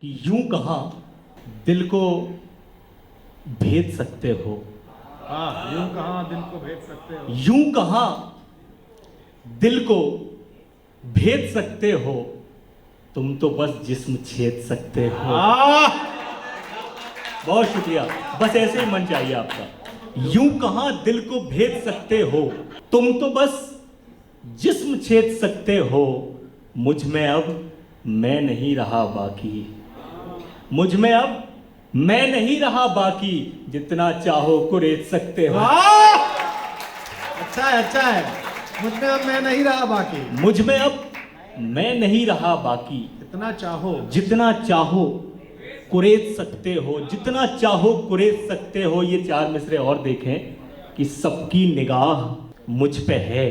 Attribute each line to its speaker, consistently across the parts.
Speaker 1: कि यूं कहाँ दिल को भेद सकते हो,
Speaker 2: हाँ, यूं कहाँ दिल को भेज सकते हो।
Speaker 1: यूं कहाँ दिल को भेद सकते हो, तुम तो बस जिस्म छेद सकते हो। बहुत शुक्रिया, बस ऐसे ही मन चाहिए आपका। यूं कहाँ दिल को भेद सकते हो, तुम तो बस जिस्म छेद सकते हो। मुझ में अब मैं नहीं रहा बाकी, मुझ में अब मैं नहीं रहा बाकी, जितना चाहो कुरेद सकते हो।
Speaker 2: अच्छा है, अच्छा है। मुझ में अब मैं नहीं रहा बाकी,
Speaker 1: मुझ में अब मैं नहीं रहा बाकी,
Speaker 2: इतना चाहो
Speaker 1: जितना चाहो कुरेद सकते हो, जितना चाहो कुरेद सकते हो। ये चार मिसरे और देखें कि सबकी निगाह मुझ पे है,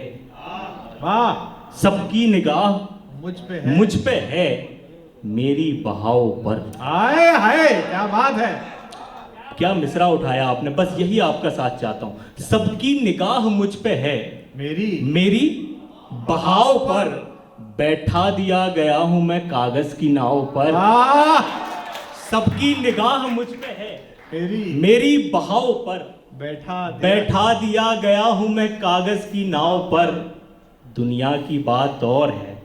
Speaker 2: वाह,
Speaker 1: सबकी निगाह
Speaker 2: मुझ पे है,
Speaker 1: मुझ पे है, मेरी बहाव पर।
Speaker 2: हाय हाय, क्या बात है।
Speaker 1: क्या मिसरा उठाया आपने, बस यही आपका साथ चाहता हूं। सबकी निगाह मुझ पे है, मेरी बहाव पर, बैठा दिया गया हूं मैं कागज की नाव पर। सबकी निगाह मुझ पे है, मेरी बहाव पर, बैठा दिया गया हूं मैं कागज की नाव पर। दुनिया की बात और है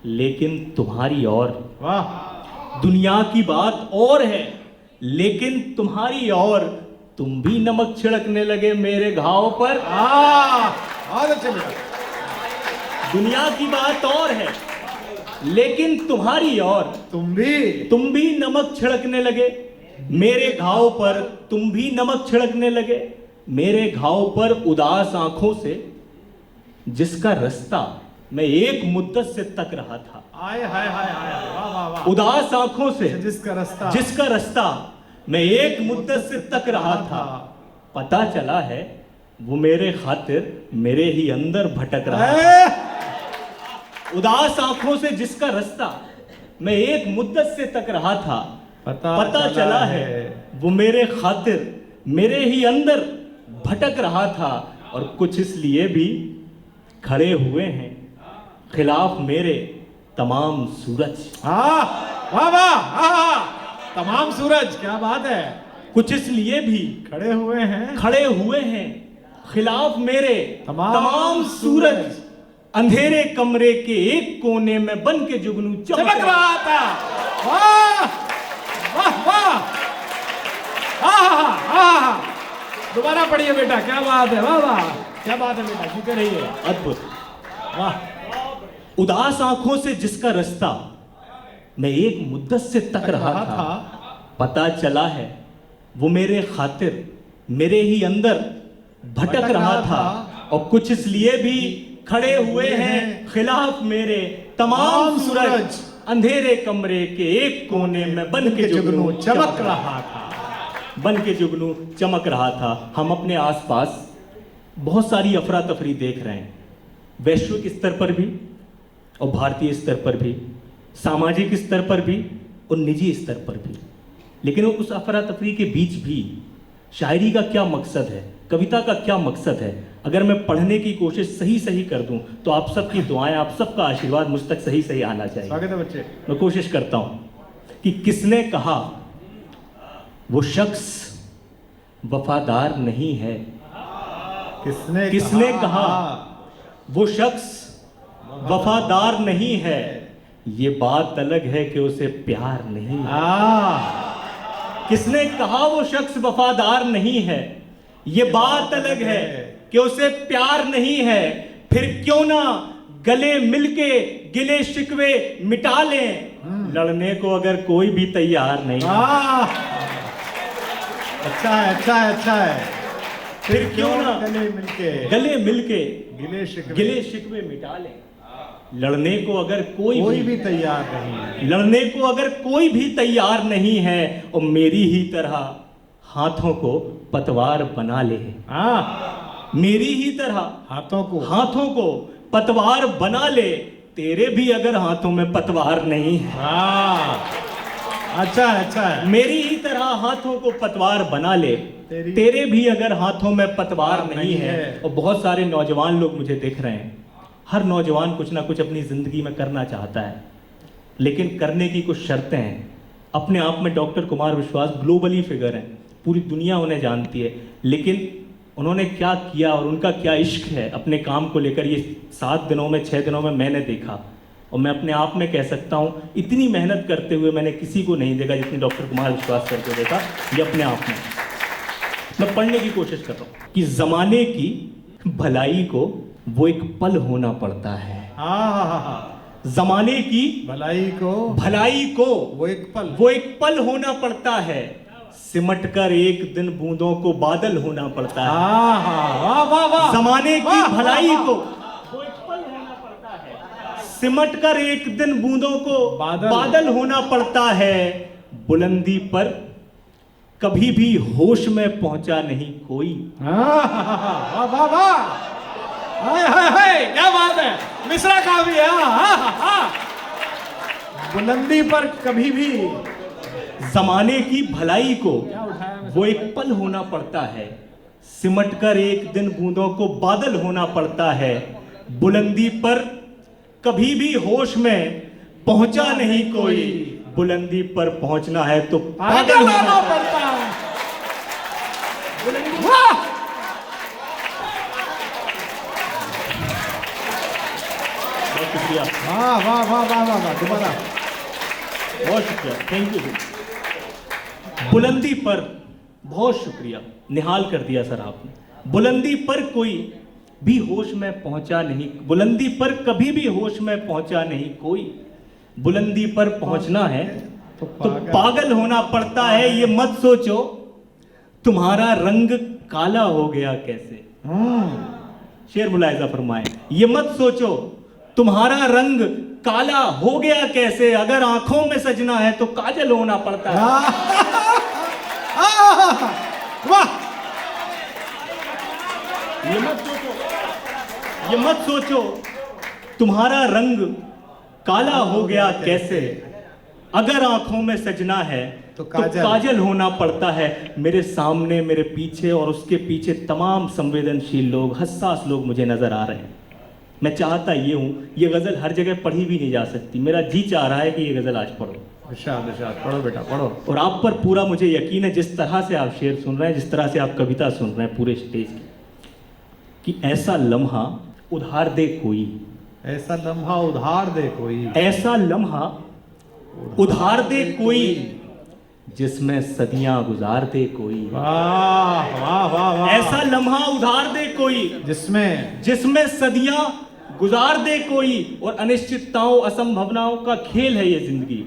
Speaker 1: लेकिन तुम्हारी और,
Speaker 2: वाह,
Speaker 1: दुनिया की बात और है लेकिन तुम्हारी और। तुम भी नमक छिड़कने लगे मेरे घाव पर।
Speaker 2: बहुत अच्छे बेटा।
Speaker 1: दुनिया की बात और है लेकिन तुम्हारी और, तुम भी नमक छिड़कने लगे मेरे घाव पर। तुम भी नमक छिड़कने लगे मेरे घाव पर। उदास आंखों से जिसका रास्ता मैं एक मुद्दत से तक रहा था।
Speaker 2: हाय हाय हाय हाय, वाह वाह वाह।
Speaker 1: उदास आंखों से
Speaker 2: जिसका
Speaker 1: रास्ता मैं एक मुद्दत से तक रहा था। पता चला है वो मेरे खातिर मेरे ही अंदर भटक रहा है। उदास आंखों से जिसका रास्ता मैं एक मुद्दत से तक रहा था। पता चला है वो मेरे खातिर मेरे ही अंदर भटक रहा था। और कुछ इसलिए भी खड़े हुए हैं खिलाफ मेरे तमाम सूरज।
Speaker 2: वाह वाह, तमाम सूरज, क्या बात है।
Speaker 1: कुछ इसलिए भी
Speaker 2: खड़े हुए हैं
Speaker 1: खिलाफ मेरे
Speaker 2: तमाम
Speaker 1: सूरज। अंधेरे कमरे के एक कोने में बन के जुगनू
Speaker 2: चमक रहा था। वाह वाह वाह, दोबारा पढ़िए बेटा, क्या बात है। वाह वाह, क्या बात है बेटा, जीते रहिए।
Speaker 1: अद्भुत, वाह। उदास आंखों से जिसका रास्ता मैं एक मुद्दत से तक रहा था। पता चला है वो मेरे खातिर मेरे ही अंदर भटक रहा था। और कुछ इसलिए भी खड़े हुए हैं खिलाफ मेरे तमाम सूरज। अंधेरे कमरे के एक कोने में बन के जुगनू
Speaker 2: चमक रहा था।
Speaker 1: बन के जुगनू चमक रहा था। हम अपने आसपास बहुत सारी अफरा तफरी देख रहे हैं, वैश्विक स्तर पर भी और भारतीय स्तर पर भी, सामाजिक स्तर पर भी और निजी स्तर पर भी। लेकिन उस अफरा तफरी के बीच भी शायरी का क्या मकसद है, कविता का क्या मकसद है, अगर मैं पढ़ने की कोशिश सही कर दूं तो आप सबकी दुआएं, आप सबका आशीर्वाद मुझ तक सही आना चाहिए।
Speaker 2: स्वागत है बच्चे।
Speaker 1: मैं कोशिश करता हूं कि किसने कहा वो शख्स वफादार नहीं है। किसने कहा वो शख्स वफादार नहीं है। ये बात अलग है कि उसे प्यार नहीं है। किसने कहा वो शख्स वफादार नहीं है। ये बात अलग है कि उसे प्यार नहीं है। फिर क्यों ना गले मिलके गिले शिकवे मिटा लें, लड़ने को अगर कोई भी तैयार नहीं है।
Speaker 2: अच्छा है, अच्छा है, अच्छा है।
Speaker 1: फिर क्यों ना गले मिलके
Speaker 2: गिले
Speaker 1: शिकवे मिटा लें, लड़ने को अगर कोई
Speaker 2: भी तैयार नहीं है।
Speaker 1: लड़ने को अगर कोई भी तैयार नहीं है। और मेरी ही तरह हाथों को पतवार बना ले। मेरी ही तरह हाथों को पतवार बना ले। तेरे भी अगर हाथों में पतवार नहीं है।
Speaker 2: अच्छा है, अच्छा है।
Speaker 1: मेरी ही तरह हाथों को पतवार बना ले। तेरे भी अगर हाथों में पतवार नहीं है। और बहुत सारे नौजवान लोग मुझे देख रहे हैं, हर नौजवान कुछ ना कुछ अपनी जिंदगी में करना चाहता है, लेकिन करने की कुछ शर्तें हैं। अपने आप में डॉक्टर कुमार विश्वास ग्लोबली फिगर हैं, पूरी दुनिया उन्हें जानती है, लेकिन उन्होंने क्या किया और उनका क्या इश्क है अपने काम को लेकर, ये 7 दिनों में 6 दिनों में मैंने देखा। और मैं अपने आप में कह सकता हूँ इतनी मेहनत करते हुए मैंने किसी को नहीं देखा जितनी डॉक्टर कुमार विश्वास सर को देखा। ये अपने आप में मैं पढ़ने की कोशिश कर रहा हूँ कि ज़माने की भलाई को वो एक पल होना पड़ता है। ज़माने की भलाई को
Speaker 2: वो
Speaker 1: एक पल होना पड़ता है, सिमट कर एक दिन बूंदों को बादल होना पड़ता है। ज़माने की भलाई को वो एक पल होना पड़ता है, सिमट कर एक दिन बूंदों को बादल होना पड़ता है। बुलंदी पर कभी भी होश में पहुंचा नहीं कोई।
Speaker 2: क्या बात है, मिश्रा काव्य है। बुलंदी पर कभी भी
Speaker 1: जमाने की भलाई को वो एक पल होना पड़ता है, सिमट कर एक दिन बूंदों को बादल होना पड़ता है। बुलंदी पर कभी भी होश में पहुंचा नहीं कोई, बुलंदी पर पहुंचना है तो पागल होना पड़ता है। बहुत शुक्रिया,
Speaker 2: दोबारा
Speaker 1: बहुत शुक्रिया, थैंक यू। बुलंदी पर बहुत शुक्रिया, निहाल कर दिया सर आपने। बुलंदी पर कोई भी होश में पहुंचा नहीं, बुलंदी पर कभी भी होश में पहुंचा नहीं कोई, बुलंदी पर पहुंचना है तो पागल होना पड़ता है। ये मत सोचो तुम्हारा रंग काला हो गया कैसे, शेर मुलायजा फरमाए। ये मत सोचो तुम्हारा रंग काला हो गया कैसे, अगर आंखों में सजना है तो काजल होना पड़ता है। ये मत सोचो तुम्हारा रंग काला हो गया कैसे, अगर आंखों में सजना है तो काजल होना पड़ता है। मेरे सामने, मेरे पीछे और उसके पीछे तमाम संवेदनशील लोग, हसास लोग मुझे नजर आ रहे हैं। मैं चाहता ये हूँ, ये गजल हर जगह पढ़ी भी नहीं जा सकती, मेरा जी चाह रहा है कि ये गजल आज पढ़ो।
Speaker 2: पढ़ो बेटा पढ़ो।
Speaker 1: और आप पर पूरा मुझे यकीन है, जिस तरह से आप शेर सुन रहे हैं, जिस तरह से आप कविता सुन रहे हैं पूरे स्टेज की, कि ऐसा लम्हा उधार दे कोई,
Speaker 2: ऐसा लम्हा उधार दे कोई,
Speaker 1: ऐसा लम्हा उधार दे कोई, जिसमें सदियां गुजार दे कोई।
Speaker 2: वाह वाह वाह वाह।
Speaker 1: ऐसा लम्हा उधार दे कोई जिसमें सदियां गुजार दे कोई। और अनिश्चितताओं, असंभावनाओं का खेल है ये जिंदगी।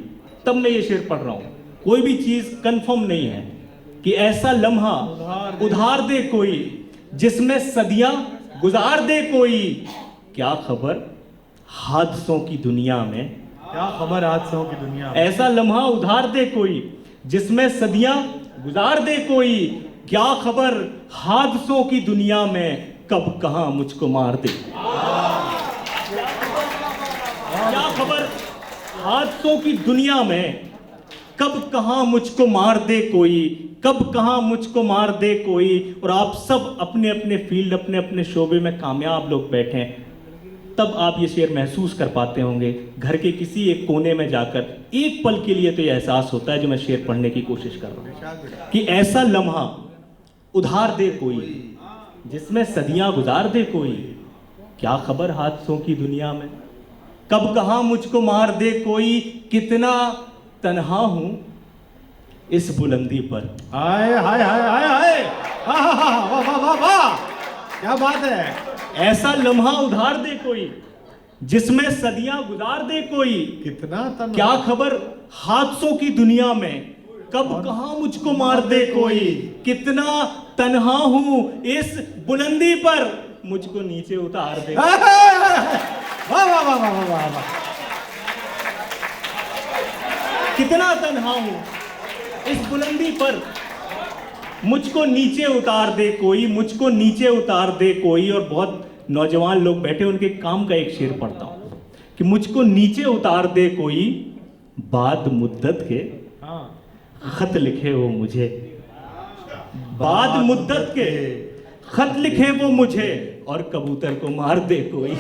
Speaker 1: तब मैं ये शेर पढ़ रहा हूं, कोई भी चीज कंफर्म नहीं है, कि ऐसा लम्हा उधार दे कोई जिसमें सदियां गुजार दे कोई। क्या खबर हादसों की दुनिया में,
Speaker 2: क्या खबर हादसों की दुनिया में।
Speaker 1: ऐसा लम्हा उधार दे कोई जिसमें सदियां गुजार दे कोई। क्या खबर हादसों की दुनिया में, कब कहां मुझको मार दे। क्या खबर हादसों की दुनिया में, कब कहां मुझको मार दे कोई, कब कहां मुझको मार दे कोई। और आप सब अपने अपने फील्ड, अपने अपने शोबे में कामयाब लोग बैठे हैं, तब आप ये शेर महसूस कर पाते होंगे। घर के किसी एक कोने में जाकर एक पल के लिए तो ये एहसास होता है, जो मैं शेर पढ़ने की कोशिश कर रहा हूं, कि ऐसा लम्हा उधार दे कोई जिसमें सदियां गुजार दे कोई। क्या खबर हादसों की दुनिया में, कब कहां मुझको मार दे कोई। कितना तन्हा हूं इस बुलंदी पर।
Speaker 2: हाय हाय हाय हाय हाय, वाह वाह वाह वाह, क्या बात है।
Speaker 1: ऐसा लम्हा उधार दे कोई जिसमें सदियां गुजार दे कोई।
Speaker 2: कितना तन्हा।
Speaker 1: क्या खबर हादसों की दुनिया में, कब कहां मुझको मार दे कोई। कितना तन्हा हूं इस बुलंदी पर, मुझको नीचे उतार दे।
Speaker 2: वाह वाह वाह वाह वाह वाह।
Speaker 1: कितना तन्हा हूं इस बुलंदी पर, मुझको नीचे उतार दे कोई, मुझको नीचे उतार दे कोई। और बहुत नौजवान लोग बैठे, उनके काम का एक शेर पढ़ता हूं, कि मुझको नीचे उतार दे कोई, बाद मुद्दत के खत लिखे वो मुझे। बाद मुद्दत के खत लिखे वो मुझे, और कबूतर को मार दे कोई।